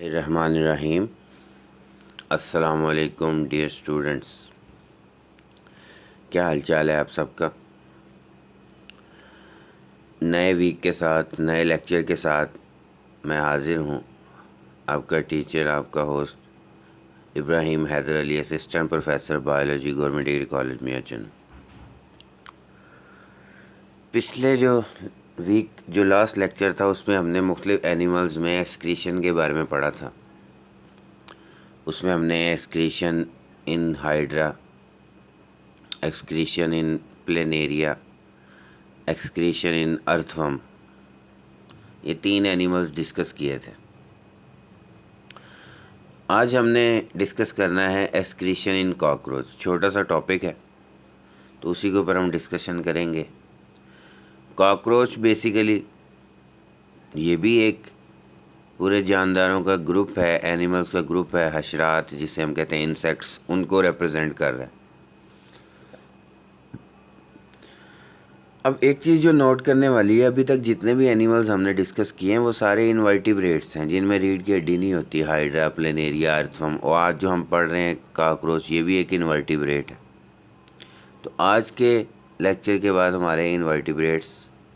रहमानिर्रहीम। अस्सलाम वालेकुम dear students, क्या हाल चाल है आप सबका। नए वीक के साथ, नए लेक्चर के साथ मैं हाज़िर हूँ, आपका टीचर, आपका host Ibrahim Haider Ali, assistant professor biology, government degree college Mianchan. पिछले जो लास्ट लेक्चर था उसमें हमने मुख्तलिफ एनिमल्स में एक्सक्रीशन के बारे में पढ़ा था। उसमें हमने excretion in hydra, excretion in planaria, excretion in earthworm, ये 3 एनिमल्स डिस्कस किए थे। आज हमने डिस्कस करना है एक्सक्रीशन इन कॉकरोच। छोटा सा टॉपिक है तो उसी के ऊपर हम डिस्कशन करेंगे। कॉकरोच बेसिकली ये भी एक पूरे जानदारों का ग्रुप है, एनिमल्स का ग्रुप है, हशरात जिसे हम कहते हैं इंसेक्ट्स, उनको रिप्रेजेंट कर रहा है। अब एक चीज़ जो नोट करने वाली है, अभी तक जितने भी एनिमल्स हमने डिस्कस किए हैं वो सारे इनवर्टिब्रेट्स हैं जिनमें रीढ़ की हड्डी नहीं होती। हाइड्रा, प्लेनेरिया, अर्थवर्म, और आज जो हम पढ़ रहे हैं कॉकरोच, ये भी एक इनवर्टिब्रेट है। तो आज के लेक्चर के बाद हमारे इनवर्टिब्रेट्स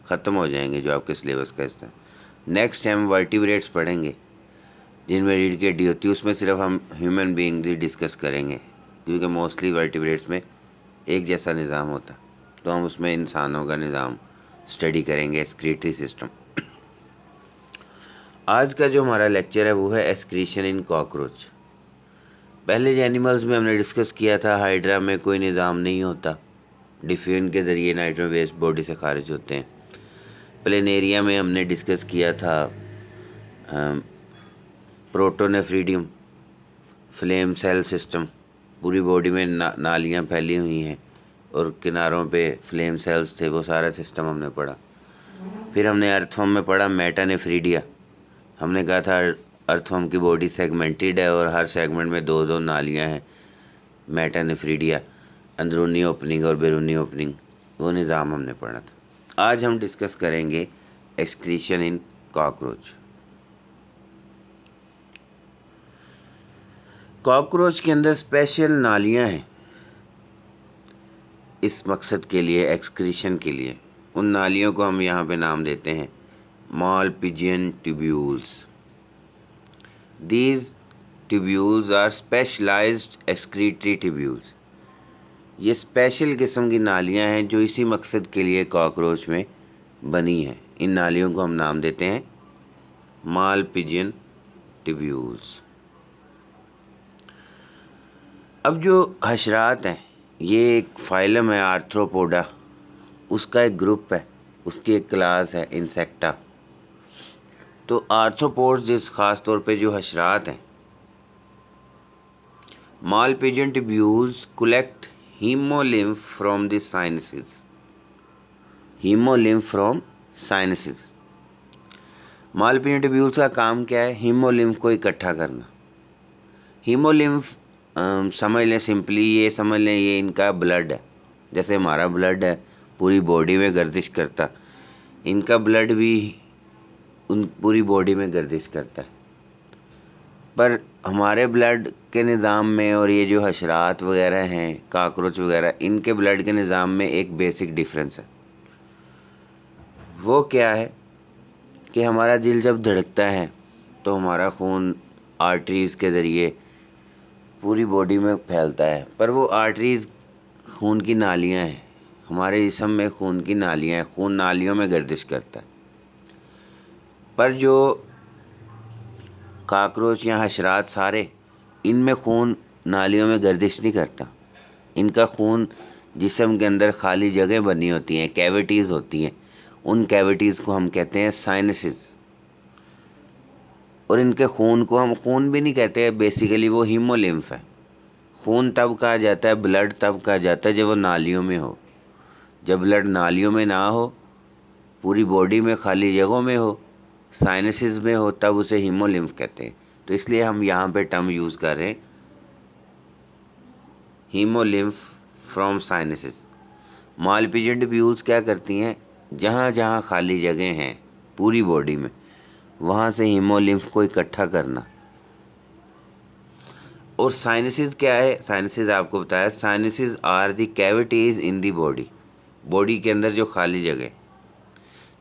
ख़त्म हो जाएंगे जो आपके सिलेबस का हिस्सा है। नेक्स्ट हम वर्टिब्रेट्स पढ़ेंगे जिनमें रीढ़ की हड्डी होती है, उसमें सिर्फ हम ह्यूमन बीइंग्स ही डिस्कस करेंगे क्योंकि मोस्टली वर्टिब्रेट्स में एक जैसा निज़ाम होता है, तो हम उसमें इंसानों का निज़ाम स्टडी करेंगे, एक्सक्रीटरी सिस्टम। आज का जो हमारा लेक्चर है वो है एक्सक्रीशन इन कॉकरोच। पहले जो एनिमल्स में हमने डिस्कस किया था, हाइड्रा में कोई निज़ाम नहीं होता, डिफ्यूजन के ज़रिए नाइट्रोजन वेस्ट बॉडी से खारिज होते हैं। प्लेनेरिया में हमने डिस्कस किया था प्रोटोनेफ्रीडियम, फ्लेम सेल सिस्टम, पूरी बॉडी में नालियाँ फैली हुई हैं और किनारों पे फ्लेम सेल्स थे, वो सारा सिस्टम हमने पढ़ा। फिर हमने अर्थवर्म में पढ़ा मेटानेफ्रीडिया। हमने कहा था अर्थवर्म की बॉडी सेगमेंटेड है और हर सेगमेंट में 2-2 नालियाँ हैं। मेटानेफ्रीडिया, अंदरूनी ओपनिंग और बैरूनी ओपनिंग, वो निज़ाम हमने पढ़ा था। आज हम डिस्कस करेंगे एक्सक्रीशन इन कॉकरोच। कॉकरोच के अंदर स्पेशल नालियाँ हैं इस मकसद के लिए, एक्सक्रीशन के लिए। उन नालियों को हम यहाँ पे नाम देते हैं Malpighian tubules. These tubules are specialized excretory tubules. ये स्पेशल किस्म की नालियाँ हैं जो इसी मकसद के लिए कॉकरोच में बनी हैं। इन नालियों को हम नाम देते हैं मालपिजियन ट्यूब्यूल्स। अब जो हशरात हैं, ये एक फाइलम है आर्थ्रोपोडा, उसका एक ग्रुप है, उसकी एक क्लास है इंसेक्टा। तो आर्थ्रोपोड्स जिस ख़ास तौर पे जो हशरात हैं, Malpighian tubules collect haemolymph from the sinuses. Haemolymph from sinuses. Malpighian tubules का काम क्या है? हीमोलिम्फ को इकट्ठा करना। हीमोलिम्फ समझ लें, सिंपली ये समझ लें ये इनका ब्लड है। जैसे हमारा ब्लड है पूरी बॉडी में गर्दिश करता, इनका ब्लड भी उन पूरी बॉडी में गर्दिश करता है। पर हमारे ब्लड के निज़ाम में और ये जो हशरात वगैरह हैं, काकरोच वगैरह, इनके ब्लड के निज़ाम में एक बेसिक डिफरेंस है। वो क्या है कि हमारा दिल जब धड़कता है तो हमारा खून आर्टरीज़ के ज़रिए पूरी बॉडी में फैलता है, पर वो आर्टरीज़ खून की नालियाँ हैं। हमारे जिस्म में खून की नालियाँ हैं, खून नालियों में गर्दिश करता है। पर जो काकरोच या हशरात सारे, इनमें खून नालियों में गर्दिश नहीं करता। इनका खून जिस्म के अंदर खाली जगह बनी होती हैं, कैविटीज़ होती हैं, उन कैविटीज़ को हम कहते हैं साइनसेस। और इनके खून को हम खून भी नहीं कहते, बेसिकली वो हीमोलिम्फ है। खून तब कहा जाता है, ब्लड तब कहा जाता है जब वो नालियों में हो। जब ब्लड नालियों में ना हो, पूरी बॉडी में खाली जगहों में हो, साइनसेस में हो, तब उसे हीमोलिम्फ कहते हैं। तो इसलिए हम यहाँ पे टर्म यूज़ कर रहे हैं haemolymph from sinuses. Malpighian tubules क्या करती हैं? जहाँ जहाँ खाली जगह हैं पूरी बॉडी में, वहाँ से हीमोलिम्फ को इकट्ठा करना और साइनसेस क्या है? साइनसेस आपको बताया, sinuses are the cavities in the body, body के अंदर जो खाली जगह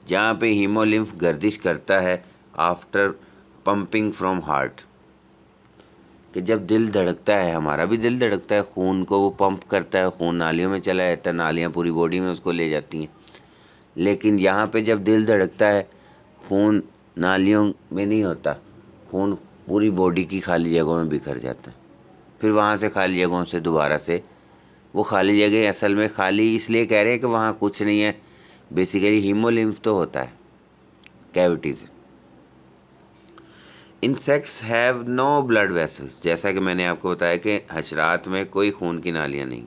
जहाँ पे हीमोलिम्फ गर्दिश करता है आफ्टर पंपिंग फ्रॉम हार्ट, कि जब दिल धड़कता है, हमारा भी दिल धड़कता है, खून को वो पंप करता है, खून नालियों में चला जाता है, नालियाँ पूरी बॉडी में उसको ले जाती हैं। लेकिन यहाँ पे जब दिल धड़कता है, खून नालियों में नहीं होता, खून पूरी बॉडी की खाली जगहों में बिखर जाता है। फिर वहाँ से खाली जगहों से दोबारा से वो खाली जगह असल में खाली इसलिए कह रहे हैं कि वहाँ कुछ नहीं है, बेसिकली हीमोलिम्फ तो होता है cavities. Insects have no blood vessels, जैसा कि मैंने आपको बताया कि हशरात में कोई खून की नालियाँ नहीं।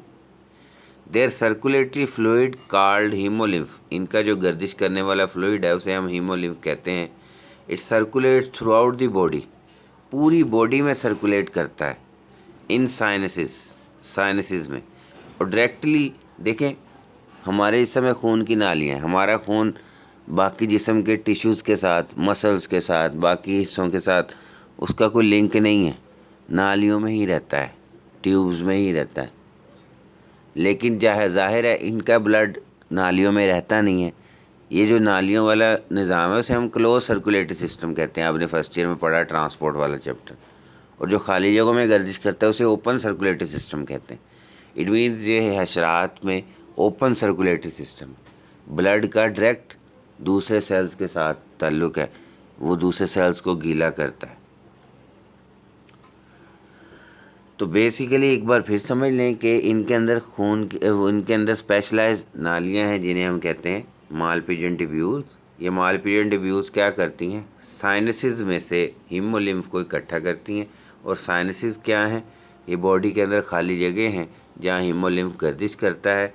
Their circulatory fluid called haemolymph, इनका जो गर्दिश करने वाला फ्लूइड है उसे हम हीमोलिम्फ कहते हैं। It circulate through out the body, पूरी बॉडी में सर्कुलेट करता है। इन साइनसिस, साइनसिस में, और डायरेक्टली देखें हमारे इस समय खून की नालियाँ, हमारा खून बाकी जिस्म के टिश्यूज़ के साथ, मसल्स के साथ, बाकी हिस्सों के साथ उसका कोई लिंक नहीं है, नालियों में ही रहता है, ट्यूब्स में ही रहता है। लेकिन ज़ाहिर है इनका ब्लड नालियों में रहता नहीं है। ये जो नालियों वाला निज़ाम है उसे हम क्लोज सर्कुलेटरी सिस्टम कहते हैं, आपने फर्स्ट ईयर में पढ़ा ट्रांसपोर्ट वाला चैप्टर। और जो खाली जगहों में गर्दिश करता है उसे ओपन सर्कुलेटरी सिस्टम कहते हैं। इट मीन्स ये हशरात में ओपन सर्कुलेटरी सिस्टम, ब्लड का डायरेक्ट दूसरे सेल्स के साथ ताल्लुक़ है, वो दूसरे सेल्स को गीला करता है। तो बेसिकली एक बार फिर समझ लें कि इनके अंदर इनके अंदर स्पेशलाइज नालियां हैं जिन्हें हम कहते हैं मालपीजियन ट्यूब्यूल्स। ये मालपीजियन ट्यूब्यूल्स क्या करती हैं? साइनसेस में से हीमोलिम्फ को इकट्ठा करती हैं। और साइनसेस क्या हैं? ये बॉडी के अंदर खाली जगह हैं जहाँ हीमोलिम्फ गर्दिश करता है।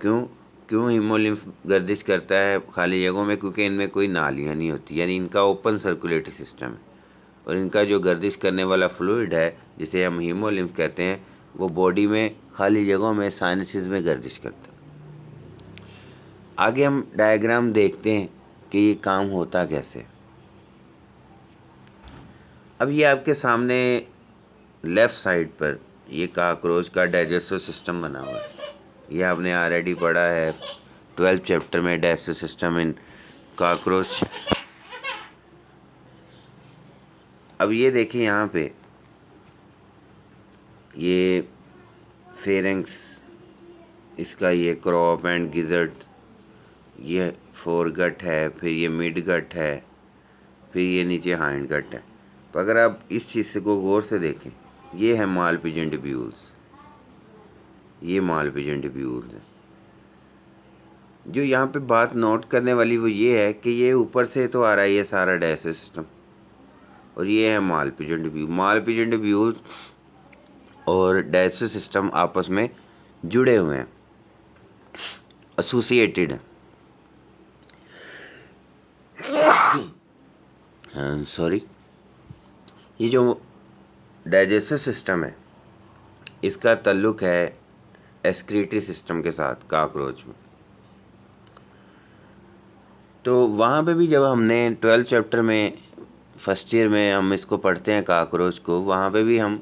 क्यों हीमोलिम्फ गर्दिश करता है खाली जगहों में? क्योंकि इनमें कोई नालियाँ नहीं होती, यानी इनका ओपन सर्कुलेटरी सिस्टम है। और इनका जो गर्दिश करने वाला फ्लूइड है जिसे हम हीमोलिम्फ कहते हैं, वो बॉडी में खाली जगहों में साइनसेस में गर्दिश करता है। आगे हम डायग्राम देखते हैं कि ये काम होता कैसे। अब ये आपके सामने लेफ़्ट साइड पर ये काकरोच का डाइजेस्टिव सिस्टम बना हुआ है। ये आपने ऑलरेडी पढ़ा है 12th चैप्टर में, डाइजेस्टिव सिस्टम इन काकरोच। अब ये देखिए यहाँ पे ये फेरेंक्स, इसका ये क्रॉप एंड गिजर्ट, ये फोरगट है, फिर ये मिड गट है, फिर ये नीचे हाइंड गट है। तो अगर आप इस चीज़ को गौर से देखें, ये है मालपीजियन ट्यूब्यूल्स, ये मालपीजियन ट्यूब्यूल्स है। जो यहाँ पे बात नोट करने वाली वो ये है कि ये ऊपर से तो आ रहा है ये सारा डाइजेस्टिव सिस्टम, और ये है मालपीजियन ट्यूब्यूल। मालपीजियन ट्यूब्यूल्स और डाइजेस्टिव सिस्टम आपस में जुड़े हुए हैं, एसोसिएटेड हैं। सॉरी, ये जो डाइजेस्टिव सिस्टम है इसका ताल्लुक़ है एक्सक्रीटरी सिस्टम के साथ काकरोच में। तो वहाँ पे भी जब हमने 12th चैप्टर में फर्स्ट ईयर में हम इसको पढ़ते हैं काकरोच को, वहाँ पे भी हम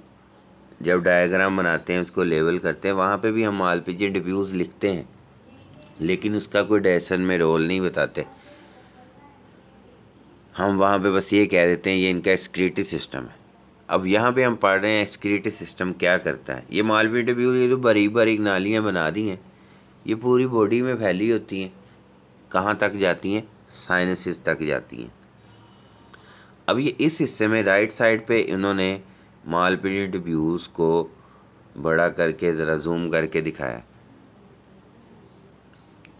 जब डायग्राम बनाते हैं उसको लेवल करते हैं, वहाँ पे भी हम मालपीजियन ट्यूब्यूल्स लिखते हैं, लेकिन उसका कोई डाइजेशन में रोल नहीं बताते। हम वहाँ पे बस ये कह देते हैं ये इनका एक्सक्रीटरी सिस्टम है। अब यहाँ पे हम पढ़ रहे हैं एक्सक्रीटरी सिस्टम क्या करता है। ये मालपीजियन ट्यूब्यूल, ये जो बारीक बारीक नालियाँ बना दी हैं, ये पूरी बॉडी में फैली होती हैं। कहाँ तक जाती हैं? साइनसेस तक जाती हैं। अब ये इस हिस्से में राइट साइड पे इन्होंने मालपीजियन ट्यूब्यूल्स को बड़ा करके ज़रा जूम करके दिखाया।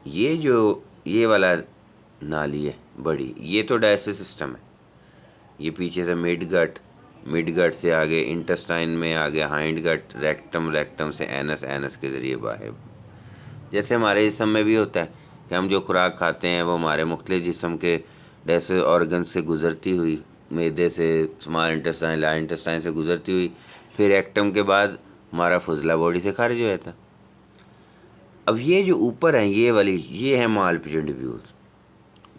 ये जो ये वाला नाली है बड़ी, ये तो डाइजेस्टिव सिस्टम है। ये पीछे से मिड गट से आगे इंटेस्टाइन में आगे हाइंड गट, रेक्टम से एनस, एनस के ज़रिए बाहर। जैसे हमारे जिस्म में भी होता है कि हम जो खुराक खाते हैं वो हमारे मुख्तलिफ जिस्म के डाइजेस्टिव ऑर्गन से गुज़रती हुई, मैदे से, स्मॉल इंटेस्टाइन, लार्ज इंटेस्टाइन से गुज़रती हुई, फिर रेक्टम के बाद हमारा फुजला बॉडी से खारिज हो जाता। अब ये जो ऊपर है ये वाली, ये है मालपीजियन ट्यूब्यूल्स।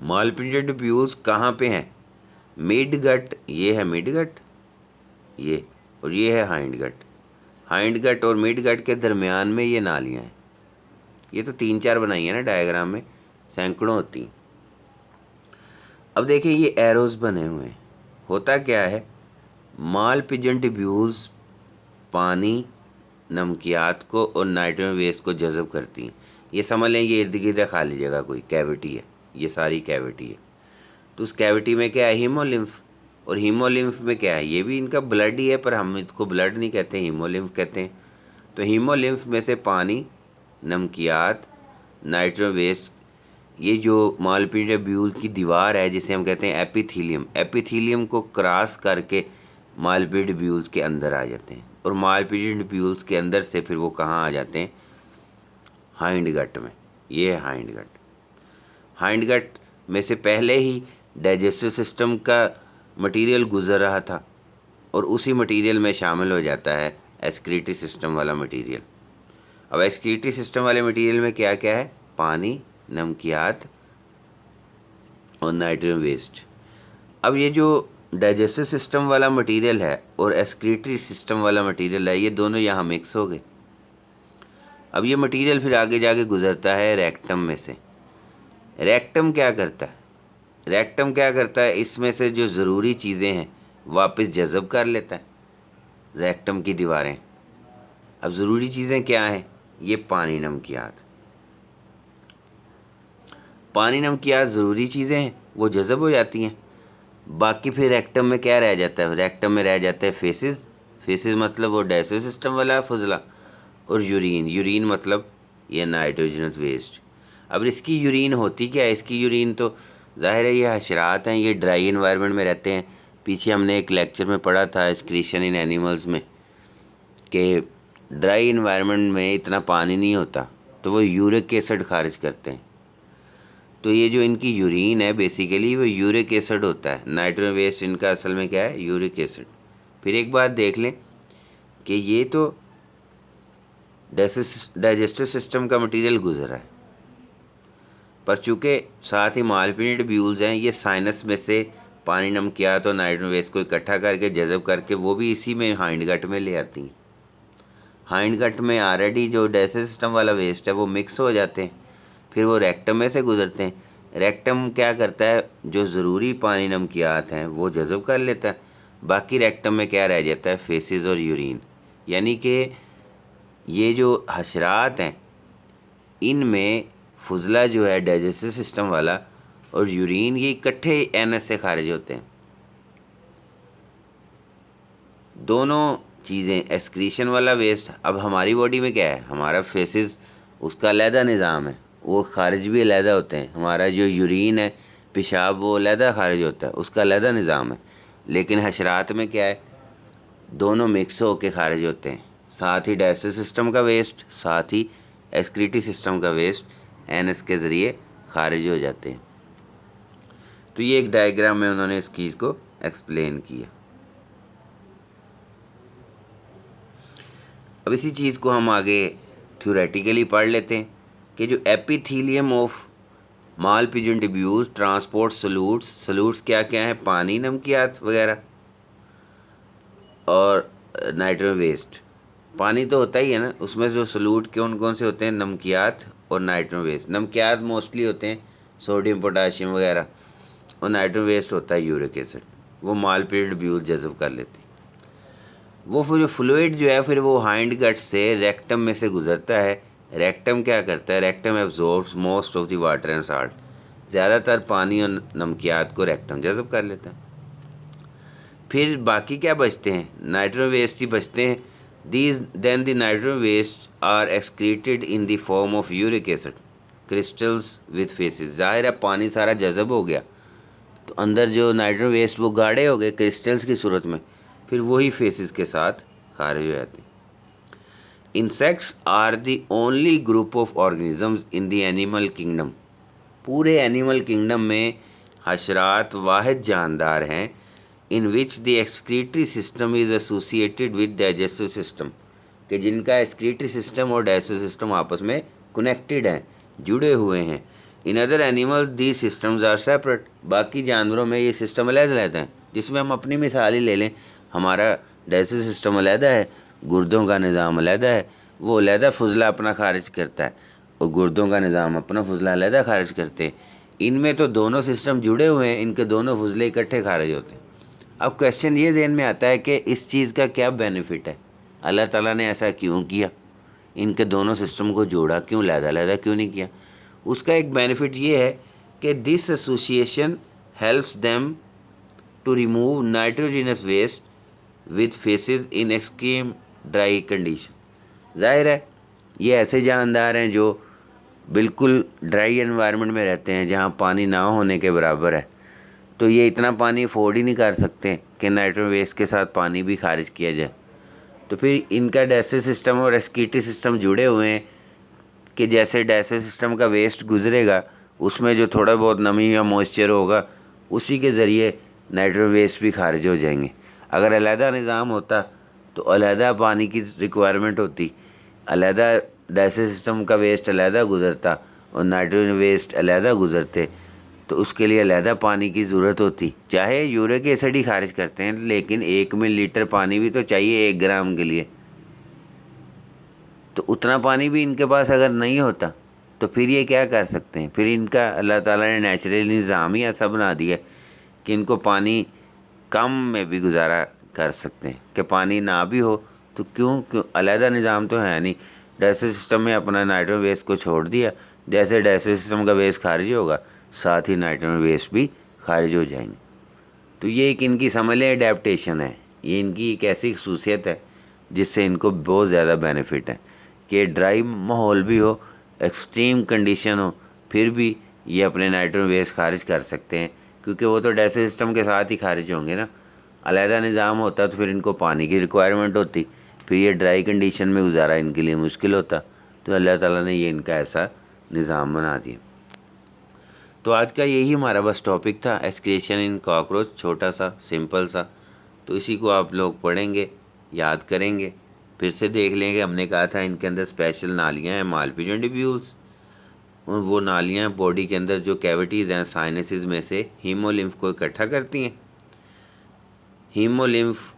मालपीजियन ट्यूब्यूल्स कहाँ पे हैं? मिड गट, ये है मिड गट, ये और ये है हाइंड गट। हाइंड गट और मिड गट के दरमियान में ये नालियाँ हैं। ये तो 3-4 बनाई है ना डायग्राम में, सैकड़ों होती हैं। अब देखिए ये एरोज बने हुए हैं। होता क्या है, माल पिजन ट्यूब्यूल्स पानी, नमकियात को और नाइट्रोजन वेस्ट को जज़ब करती हैं। ये समझ लें ये इर्द गिर्द खाली जगह कोई कैविटी है, ये सारी कैविटी है। तो उस कैविटी में क्या है, हीमोलिम्फ। और हीमोलिम्फ में क्या है, ये भी इनका ब्लड ही है, पर हम इसको ब्लड नहीं कहते, हीमोलिम्फ कहते हैं। तो हीमोलिम्फ में से पानी, नमकियात, नाइट्रोजन वेस्ट, ये जो मालपीडियन ट्यूब्यूल की दीवार है जिसे हम कहते हैं एपिथीलियम, एपिथीलियम को क्रॉस करके मालपीडियन ट्यूब्यूल्स के अंदर आ जाते हैं। और मालपीडियन ट्यूब्यूल्स के अंदर से फिर वो कहाँ आ जाते हैं, हाइंड गट में। ये है हाइंड गट। हाइंड गट में से पहले ही डाइजेस्टिव सिस्टम का मटेरियल गुजर रहा था और उसी मटेरियल में शामिल हो जाता है एक्सक्रीटरी सिस्टम वाला मटेरियल। अब एक्सक्रीटरी सिस्टम वाले मटेरियल में क्या क्या है, पानी, नमकियात और नाइट्रोजन वेस्ट। अब ये जो डाइजेस्टिव सिस्टम वाला मटेरियल है और एक्सक्रीटरी सिस्टम वाला मटेरियल है, ये दोनों यहाँ मिक्स हो गए। अब ये मटेरियल फिर आगे जाके गुजरता है रेक्टम में से। रेक्टम क्या करता है, रेक्टम क्या करता है, इसमें से जो ज़रूरी चीज़ें हैं वापस जज़ब कर लेता है रेक्टम की दीवारें। अब ज़रूरी चीज़ें क्या हैं, ये पानी, नमकियात। पानी, नमकियात ज़रूरी चीज़ें हैं, वो जज़ब हो जाती हैं। बाकी फिर रेक्टम में क्या रह जाता है, रेक्टम में रह जाता है फेसिस। फेसिस मतलब वो डाइजेस्टिव सिस्टम वाला फजला। और यूरिन, यूरिन मतलब ये नाइट्रोजनस वेस्ट। अब इसकी यूरिन होती क्या है, इसकी यूरिन तो ज़ाहिर है ये हशरात हैं, ये ड्राई इन्वायरमेंट में रहते हैं। पीछे हमने एक लेक्चर में पढ़ा था एक्सक्रीशन इन एनिमल्स में कि ड्राई इन्वायरमेंट में इतना पानी नहीं होता तो वो यूरिक एसिड खारिज करते हैं। तो ये जो इनकी यूरिन है बेसिकली वो यूरिक एसिड होता है। नाइट्रोजन वेस्ट इनका असल में क्या है, यूरिक एसिड। फिर एक बात देख लें कि ये तो डाइजेस्टिव सिस्टम का मटेरियल गुजरा है, पर चूँकि साथ ही मालपीडियन ट्यूब्यूल्स हैं, ये साइनस में से पानी, नमकियात और नाइट्रोजन वेस्ट को इकट्ठा करके जज़ब करके वो भी इसी में हाइंड गट में ले आती हैं। हाइंड गट में ऑलरेडी जो डाइजेस्टिव सिस्टम वाला वेस्ट है वो मिक्स हो जाते हैं, फिर वो रेक्टम में से गुजरते हैं। रेक्टम क्या करता है, जो ज़रूरी पानी, नमकियात हैं वो जज़ब कर लेता है। बाकी रेक्टम में क्या रह जाता है, फेसिस और यूरिन। यानी कि ये जो हशरात हैं इनमें फुजला जो है डाइजेस्टिव सिस्टम वाला और यूरिन ये इकट्ठे एनएस से खारिज होते हैं। दोनों चीज़ें, एक्सक्रीशन वाला वेस्ट। अब हमारी बॉडी में क्या है, हमारा फेसिस उसका अलहदा निज़ाम है, वो खारिज भी अलहदा होते हैं। हमारा जो यूरिन है, पेशाब, वो अलहदा खारिज होता है, उसका अलहदा निज़ाम है। लेकिन हशरात में क्या है, दोनों मिक्स होकर खारिज होते हैं। साथ ही डाइजेस्टिव सिस्टम का वेस्ट, साथ ही एक्सक्रीटरी सिस्टम का वेस्ट एनएस के ज़रिए खारिज हो जाते हैं। तो ये एक डायग्राम में उन्होंने इस चीज़ को एक्सप्लेन किया। अब इसी चीज़ को हम आगे थ्योरेटिकली पढ़ लेते हैं कि जो epithelium of mall pigeon tubules transport solutes, solutes क्या क्या हैं, पानी, नमकियात वगैरह और नाइट्रोजन वेस्ट। पानी तो होता ही है ना, उसमें जो सॉल्यूट कौन कौन से होते हैं, नमकियात और नाइट्रोजन वेस्ट। नमकियात मोस्टली होते हैं सोडियम, पोटाशियम वगैरह, और नाइट्रोजन वेस्ट होता है यूरिक एसिड, वो माल पिजन ट्यूब्यूल जज़ब कर लेती है। वो फिर जो फ्लूइड जो है फिर वो हाइंड गट से रेक्टम में से गुजरता है। रेक्टम क्या करता है, rectum absorbs most of the water and salt. ज़्यादातर पानी और नमकियात को रेक्टम जज़ब कर लेता है। फिर बाकी क्या बचते हैं, नाइट्रोजन वेस्ट ही बचते हैं। Then the nitrogen waste are excreted in the form of uric acid crystals with faeces. ज़ाहिर है पानी सारा जज़ब हो गया तो अंदर जो नाइट्रोजन वेस्ट वो गाढ़े हो गए क्रिस्टल्स की सूरत में, फिर वही फेसिस के साथ खारिज हो जाते हैं। Insects are the only group of organisms in the animal kingdom. पूरे एनिमल किंगडम में हशरात वाहिद जानदार हैं in which the excretory system is associated with digestive system, कि जिनका एक्सक्रीटरी सिस्टम और डाइजेस्टिव सिस्टम आपस में कनेक्टेड हैं, जुड़े हुए हैं। In other animals the systems are separate. बाकी जानवरों में ये सिस्टम अलग-अलग हैं, जिसमें हम अपनी मिसाल ही ले लें, हमारा डाइजेस्टिव सिस्टम अलहदा है, गुर्दों का निज़ाम अलहदा है। वो अलहदा फजला अपना खारिज करता है और गुर्दों का निज़ाम अपना फजला अलहदा खारिज करते हैं। इनमें तो दोनों सिस्टम जुड़े हुए हैं, इनके दोनों फजले इकट्ठे खारिज होते हैं। अब क्वेश्चन ये जहन में आता है कि इस चीज़ का क्या बेनिफिट है, अल्लाह ताला ने ऐसा क्यों किया, इनके दोनों सिस्टम को जोड़ा क्यों, अलहदा क्यों नहीं किया। उसका एक बेनिफिट ये है कि this association helps them to remove nitrogenous waste with faeces in extreme dry condition. जाहिर है ये ऐसे जानदार हैं जो बिल्कुल ड्राई एनवायरनमेंट में रहते हैं, जहाँ पानी ना होने के बराबर है, तो ये इतना पानी अफोर्ड ही नहीं कर सकते कि नाइट्रो वेस्ट के साथ पानी भी खारिज किया जाए। तो फिर इनका डाइजेस्टिव सिस्टम और रेस्पिरेटरी सिस्टम जुड़े हुए हैं कि जैसे डाइजेस्टिव सिस्टम का वेस्ट गुजरेगा उसमें जो थोड़ा बहुत नमी या मॉइस्चर होगा उसी के ज़रिए नाइट्रो वेस्ट भी खारिज हो जाएंगे। अगर अलहदा निज़ाम होता तो अलहदा पानी की रिक्वायरमेंट होती, अलहदा डाइजेस्टिव सिस्टम का वेस्ट अलहदा गुजरता और नाइट्रोजन वेस्ट अलहदा गुजरते, तो उसके लिए अलहदा पानी की ज़रूरत होती। चाहे यूरिक एसिड ही खारिज करते हैं, लेकिन 1 मिलीलीटर पानी भी तो चाहिए 1 ग्राम के लिए। तो उतना पानी भी इनके पास अगर नहीं होता तो फिर ये क्या कर सकते हैं। फिर इनका अल्लाह ताला ने नेचुरल निज़ाम ही ऐसा बना दिया कि इनको पानी कम में भी गुजारा कर सकते हैं, कि पानी ना भी हो तो क्यों अलहदा निज़ाम तो है नहीं। डाइजेस्टिव सिस्टम में अपना नाइट्रोजन वेस्ट को छोड़ दिया, जैसे डाइजेस्टिव सिस्टम का वेस्ट खारिज होगा साथ ही नाइट्रोजन वेस्ट भी खारिज हो जाएंगे। तो ये एक इनकी समझ लें एडेप्टेशन है, ये इनकी एक ऐसी खसूसियत है जिससे इनको बहुत ज़्यादा बेनिफिट है कि ड्राई माहौल भी हो, एक्सट्रीम कंडीशन हो, फिर भी ये अपने नाइट्रोजन वेस्ट खारिज कर सकते हैं, क्योंकि वो तो डाइजेस्टिव सिस्टम के साथ ही खारिज होंगे ना। अलहदा निज़ाम होता तो फिर इनको पानी की रिक्वायरमेंट होती, फिर ये ड्राई कंडीशन में गुजारा इनके लिए मुश्किल होता। तो अल्लाह ताला ने ये इनका ऐसा निज़ाम बना दिया। तो आज का यही हमारा बस टॉपिक था, एक्सक्रीशन इन कॉकरोच, छोटा सा सिंपल सा। तो इसी को आप लोग पढ़ेंगे, याद करेंगे, फिर से देख लेंगे। हमने कहा था इनके अंदर स्पेशल नालियाँ हैं, मालपीजियन ट्यूब्यूल्स, और वो नालियाँ बॉडी के अंदर जो कैविटीज़ हैं साइनसेस में से हीमोलिम्फ को इकट्ठा करती हैं। हीमोलिम्फ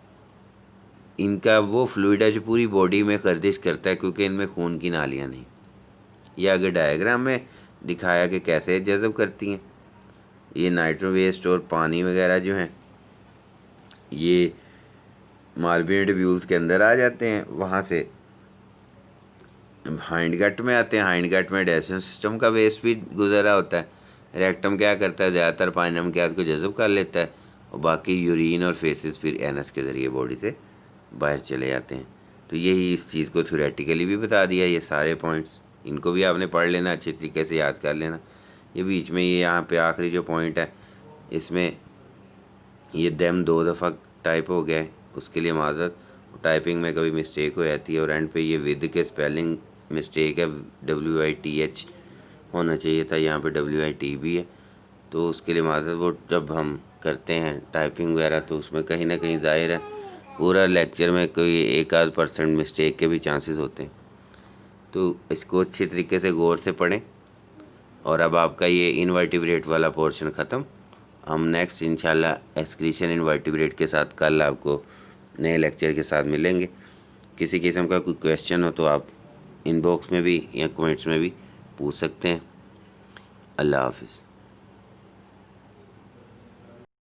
इनका वो फ्लूइड है जो पूरी बॉडी में गर्दिश करता है, क्योंकि इनमें खून की नालियाँ नहीं। ये आगे डायग्राम में दिखाया कि कैसे जज़ब करती हैं। ये नाइट्रो वेस्ट और पानी वगैरह जो हैं ये मालपीजियन ट्यूब्यूल्स के अंदर आ जाते हैं, वहाँ से हाइंड गट में आते हैं। हाइंड गट में डाइजेस्टिव सिस्टम का वेस्ट भी गुजरा होता है। रेक्टम क्या करता है, ज़्यादातर पानी नमकियात को जज़ब कर लेता है और बाकी यूरिन और फेसेस फिर एनस के ज़रिए बॉडी से बाहर चले जाते हैं। तो यही इस चीज़ को थ्योरेटिकली भी बता दिया। ये सारे पॉइंट्स इनको भी आपने पढ़ लेना, अच्छे तरीके से याद कर लेना। ये बीच में ये यहाँ पे आखिरी जो पॉइंट है इसमें ये देम 2 दफ़ा टाइप हो गया है, उसके लिए माज़रत। टाइपिंग में कभी मिस्टेक हो जाती है और एंड पे ये विद के स्पेलिंग मिस्टेक है, WITH होना चाहिए था, यहाँ पे WIT भी है। तो उसके लिए माज़रत। वो जब हम करते हैं टाइपिंग वगैरह तो उसमें कहीं ना कहीं ज़ाहिर है पूरा लेक्चर में कोई 1-8% मिस्टेक के भी चांसेस होते हैं। तो इसको अच्छी तरीके से गौर से पढ़ें। और अब आपका ये इनवर्टिब्रेट वाला पोर्शन ख़त्म। हम नेक्स्ट इंशाल्लाह एक्सक्रीशन इनवर्टिब्रेट के साथ कल आपको नए लेक्चर के साथ मिलेंगे। किसी किस्म का कोई क्वेश्चन हो तो आप इनबॉक्स में भी या कमेंट्स में भी पूछ सकते हैं। अल्लाह हाफिज़।